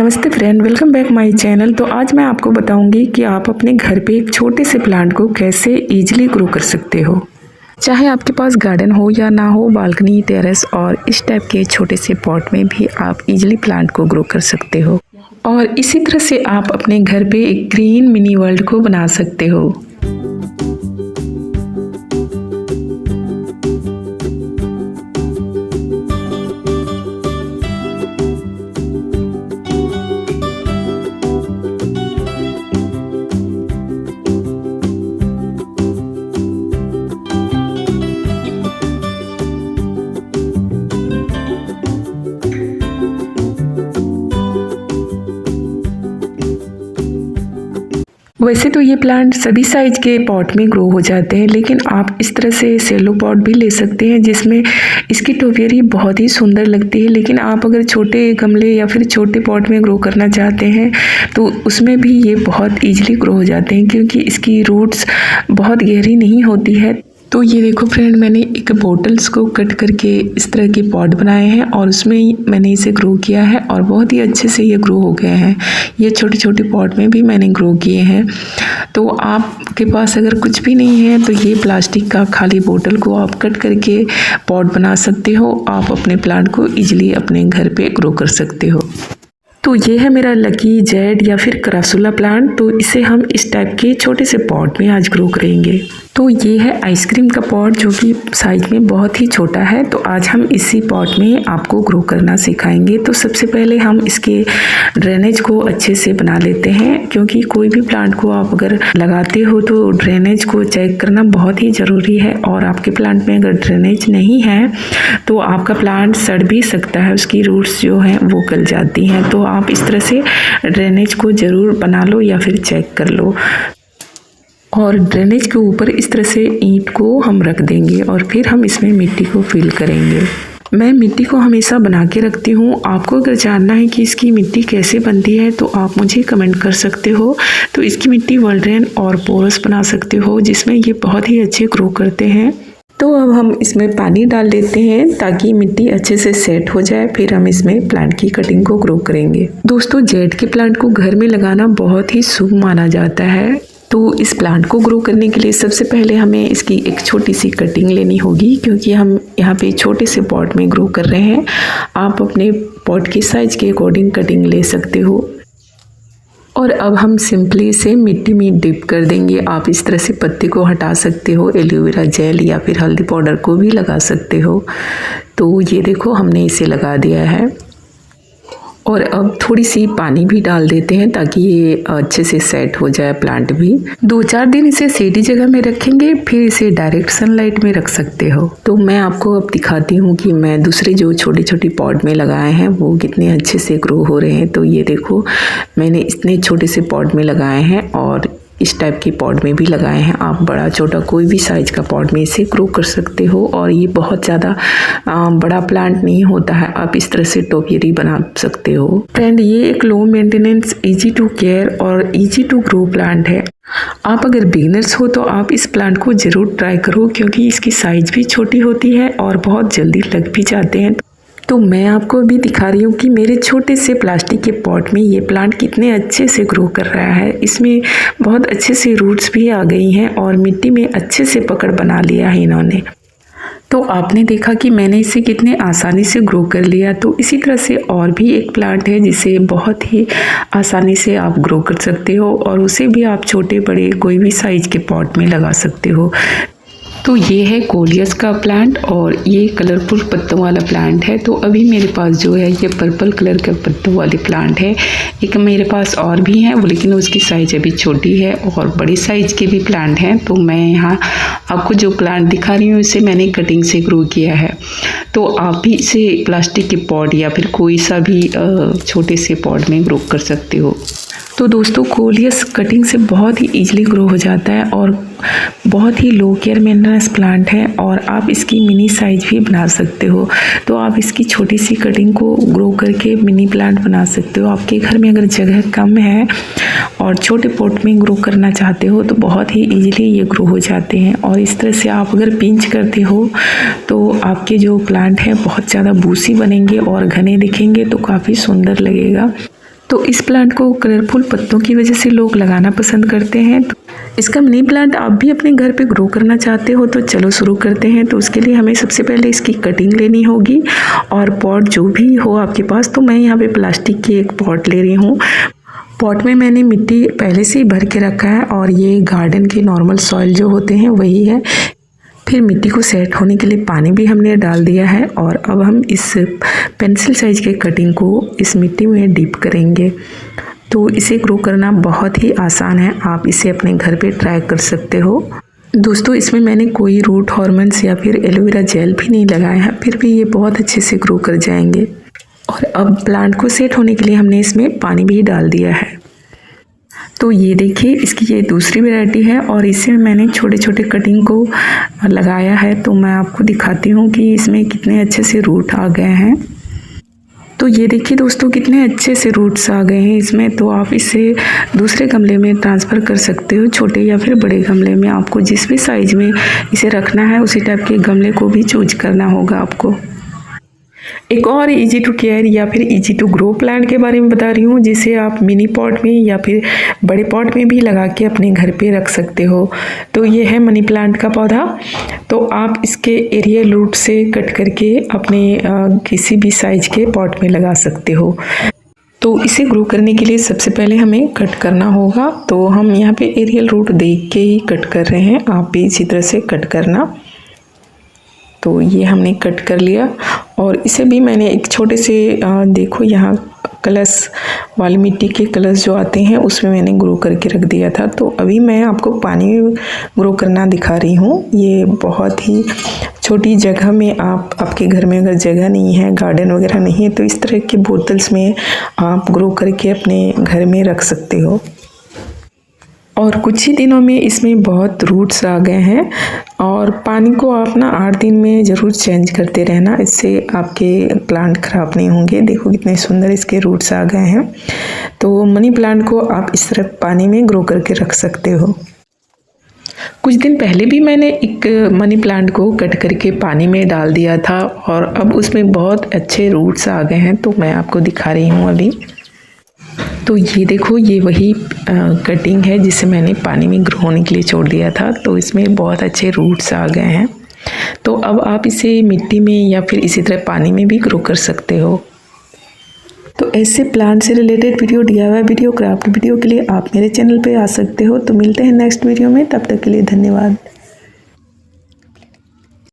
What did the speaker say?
नमस्ते friend, welcome back my channel. तो आज मैं आपको बताऊंगी कि आप अपने घर पे एक छोटे से प्लांट को कैसे इजीली ग्रो कर सकते हो। चाहे आपके पास गार्डन हो या ना हो, बालकनी, टेरेस और इस टाइप के छोटे से पॉट में भी आप इजीली प्लांट को ग्रो कर सकते हो। और इसी तरह से आप अपने घर पे एक ग्रीन मिनी वर्ल्ड को बना सकते हो। वैसे तो ये प्लांट सभी साइज के पॉट में ग्रो हो जाते हैं, लेकिन आप इस तरह से सेलो पॉट भी ले सकते हैं जिसमें इसकी टोपियरी बहुत ही सुंदर लगती है। लेकिन आप अगर छोटे गमले या फिर छोटे पॉट में ग्रो करना चाहते हैं तो उसमें भी ये बहुत ईजिली ग्रो हो जाते हैं, क्योंकि इसकी रूट्स बहुत गहरी नहीं होती है। तो ये देखो फ्रेंड, मैंने एक बोटल्स को कट करके इस तरह के पॉट बनाए हैं और उसमें मैंने इसे ग्रो किया है और बहुत ही अच्छे से ये ग्रो हो गए हैं। ये छोटे छोटे पॉट में भी मैंने ग्रो किए हैं। तो आपके पास अगर कुछ भी नहीं है तो ये प्लास्टिक का खाली बोतल को आप कट करके पॉट बना सकते हो। आप अपने प्लांट को ईजिली अपने घर पे ग्रो कर सकते हो। तो ये है मेरा लकी जेड या फिर करासुला प्लांट। तो इसे हम इस टाइप के छोटे से पॉट में आज ग्रो करेंगे। तो ये है आइसक्रीम का पॉट जो कि साइज में बहुत ही छोटा है। तो आज हम इसी पॉट में आपको ग्रो करना सिखाएंगे। तो सबसे पहले हम इसके ड्रेनेज को अच्छे से बना लेते हैं, क्योंकि कोई भी प्लांट को आप अगर लगाते हो तो ड्रेनेज को चेक करना बहुत ही ज़रूरी है। और आपके प्लांट में अगर ड्रेनेज नहीं है तो आपका प्लांट सड़ भी सकता है, उसकी रूट्स जो हैं वो गल जाती हैं। तो आप इस तरह से ड्रेनेज को ज़रूर बना लो या फिर चेक कर लो। और ड्रेनेज के ऊपर इस तरह से ईंट को हम रख देंगे और फिर हम इसमें मिट्टी को फिल करेंगे। मैं मिट्टी को हमेशा बना के रखती हूँ। आपको अगर जानना है कि इसकी मिट्टी कैसे बनती है तो आप मुझे कमेंट कर सकते हो। तो इसकी मिट्टी वल्ड्रेन और पोरस बना सकते हो, जिसमें ये बहुत ही अच्छे ग्रो करते हैं। तो अब हम इसमें पानी डाल देते हैं ताकि मिट्टी अच्छे से सेट हो जाए। फिर हम इसमें प्लांट की कटिंग को ग्रो करेंगे। दोस्तों, जेड के प्लांट को घर में लगाना बहुत ही शुभ माना जाता है। तो इस प्लांट को ग्रो करने के लिए सबसे पहले हमें इसकी एक छोटी सी कटिंग लेनी होगी, क्योंकि हम यहाँ पे छोटे से पॉट में ग्रो कर रहे हैं। आप अपने पॉट के साइज के अकॉर्डिंग कटिंग ले सकते हो। और अब हम सिंपली इसे मिट्टी में डिप कर देंगे। आप इस तरह से पत्ते को हटा सकते हो, एलोवेरा जेल या फिर हल्दी पाउडर को भी लगा सकते हो। तो ये देखो, हमने इसे लगा दिया है। और अब थोड़ी सी पानी भी डाल देते हैं ताकि ये अच्छे से सेट हो जाए प्लांट भी। 2-4 दिन इसे सेडी जगह में रखेंगे, फिर इसे डायरेक्ट सनलाइट में रख सकते हो। तो मैं आपको अब दिखाती हूँ कि मैं दूसरे जो छोटी छोटी पॉट में लगाए हैं वो कितने अच्छे से ग्रो हो रहे हैं। तो ये देखो, मैंने इतने छोटे से पॉट में लगाए हैं और इस टाइप के पॉट में भी लगाए हैं। आप बड़ा छोटा कोई भी साइज का पॉट में इसे ग्रो कर सकते हो। और ये बहुत ज़्यादा बड़ा प्लांट नहीं होता है, आप इस तरह से टोपियरी बना सकते हो। फ्रेंड, ये एक low maintenance, easy to care और इजी टू ग्रो प्लांट है। आप अगर बिगिनर्स हो तो आप इस प्लांट को ज़रूर ट्राई करो, क्योंकि इसकी साइज़ भी छोटी होती है और बहुत जल्दी लग भी जाते हैं। तो मैं आपको अभी दिखा रही हूँ कि मेरे छोटे से प्लास्टिक के पॉट में ये प्लांट कितने अच्छे से ग्रो कर रहा है। इसमें बहुत अच्छे से रूट्स भी आ गई हैं और मिट्टी में अच्छे से पकड़ बना लिया है इन्होंने। तो आपने देखा कि मैंने इसे कितने आसानी से ग्रो कर लिया। तो इसी तरह से और भी एक प्लांट है जिसे बहुत ही आसानी से आप ग्रो कर सकते हो, और उसे भी आप छोटे बड़े कोई भी साइज के पॉट में लगा सकते हो। तो ये है कोलियस का प्लांट और ये कलरफुल पत्तों वाला प्लांट है। तो अभी मेरे पास जो है ये पर्पल कलर का पत्तों वाले प्लांट है। एक मेरे पास और भी है, लेकिन उसकी साइज़ अभी छोटी है। और बड़ी साइज़ के भी प्लांट हैं। तो मैं यहाँ आपको जो प्लांट दिखा रही हूँ इसे मैंने कटिंग से ग्रो किया है। तो आप भी इसे प्लास्टिक के पॉट या फिर कोई सा भी छोटे से पॉट में ग्रो कर सकते हो। तो दोस्तों, कोलियस कटिंग से बहुत ही ईजिली ग्रो हो जाता है और बहुत ही लो केयर मेंटेनेंस प्लांट है। और आप इसकी मिनी साइज भी बना सकते हो। तो आप इसकी छोटी सी कटिंग को ग्रो करके मिनी प्लांट बना सकते हो। आपके घर में अगर जगह कम है और छोटे पॉट में ग्रो करना चाहते हो तो बहुत ही ईजिली ये ग्रो हो जाते हैं। और इस तरह से आप अगर पिंच करते हो तो आपके जो प्लांट है बहुत ज़्यादा बूसी बनेंगे और घने दिखेंगे, तो काफ़ी सुंदर लगेगा। तो इस प्लांट को कलरफुल पत्तों की वजह से लोग लगाना पसंद करते हैं। तो इसका मनी प्लांट आप भी अपने घर पे ग्रो करना चाहते हो तो चलो शुरू करते हैं। तो उसके लिए हमें सबसे पहले इसकी कटिंग लेनी होगी और पॉट जो भी हो आपके पास। तो मैं यहाँ पे प्लास्टिक की एक पॉट ले रही हूँ। पॉट में मैंने मिट्टी पहले से ही भर के रखा है और ये गार्डन के नॉर्मल सॉइल जो होते हैं वही है। फिर मिट्टी को सेट होने के लिए पानी भी हमने डाल दिया है और अब हम इस पेंसिल साइज के कटिंग को इस मिट्टी में डिप करेंगे। तो इसे ग्रो करना बहुत ही आसान है, आप इसे अपने घर पे ट्राई कर सकते हो। दोस्तों इसमें मैंने कोई रूट हार्मोन्स या फिर एलोवेरा जेल भी नहीं लगाया है, फिर भी ये बहुत अच्छे से ग्रो कर जाएंगे। और अब प्लांट को सेट होने के लिए हमने इसमें पानी भी डाल दिया है। तो ये देखिए इसकी ये दूसरी वैरायटी है और इसे मैंने छोटे छोटे कटिंग को लगाया है। तो मैं आपको दिखाती हूँ कि इसमें कितने अच्छे से रूट आ गए हैं। तो ये देखिए दोस्तों कितने अच्छे से रूट्स आ गए हैं इसमें। तो आप इसे दूसरे गमले में ट्रांसफ़र कर सकते हो, छोटे या फिर बड़े गमले में। आपको जिस भी साइज़ में इसे रखना है उसी टाइप के गमले को भी चूज करना होगा आपको। एक और इजी टू केयर या फिर इजी टू ग्रो प्लांट के बारे में बता रही हूँ, जिसे आप मिनी पॉट में या फिर बड़े पॉट में भी लगा के अपने घर पे रख सकते हो। तो ये है मनी प्लांट का पौधा। तो आप इसके एरियल रूट से कट करके अपने किसी भी साइज के पॉट में लगा सकते हो। तो इसे ग्रो करने के लिए सबसे पहले हमें कट करना होगा। तो हम यहाँ पे एरियल रूट देख के ही कट कर रहे हैं, आप भी इसी तरह से कट करना। तो ये हमने कट कर लिया और इसे भी मैंने एक छोटे से देखो यहाँ कलश वाली मिट्टी के कलश जो आते हैं उसमें मैंने ग्रो करके रख दिया था। तो अभी मैं आपको पानी में ग्रो करना दिखा रही हूँ। ये बहुत ही छोटी जगह में आपके घर में अगर जगह नहीं है, गार्डन वगैरह नहीं है, तो इस तरह के बोतल्स में आप ग्रो करके अपने घर में रख सकते हो। और कुछ ही दिनों में इसमें बहुत रूट्स आ गए हैं और पानी को आप ना 8 दिन में ज़रूर चेंज करते रहना, इससे आपके प्लांट ख़राब नहीं होंगे। देखो कितने सुंदर इसके रूट्स आ गए हैं। तो मनी प्लांट को आप इस तरह पानी में ग्रो करके रख सकते हो। कुछ दिन पहले भी मैंने एक मनी प्लांट को कट करके पानी में डाल दिया था और अब उसमें बहुत अच्छे रूट्स आ गए हैं। तो मैं आपको दिखा रही हूँ अभी। तो ये देखो ये वही कटिंग है जिसे मैंने पानी में ग्रो होने के लिए छोड़ दिया था। तो इसमें बहुत अच्छे रूट्स आ गए हैं। तो अब आप इसे मिट्टी में या फिर इसी तरह पानी में भी ग्रो कर सकते हो। तो ऐसे प्लांट से related video, DIY video, craft video के लिए आप मेरे चैनल पे आ सकते हो। तो मिलते हैं नेक्स्ट वीडियो में, तब तक के लिए धन्यवाद।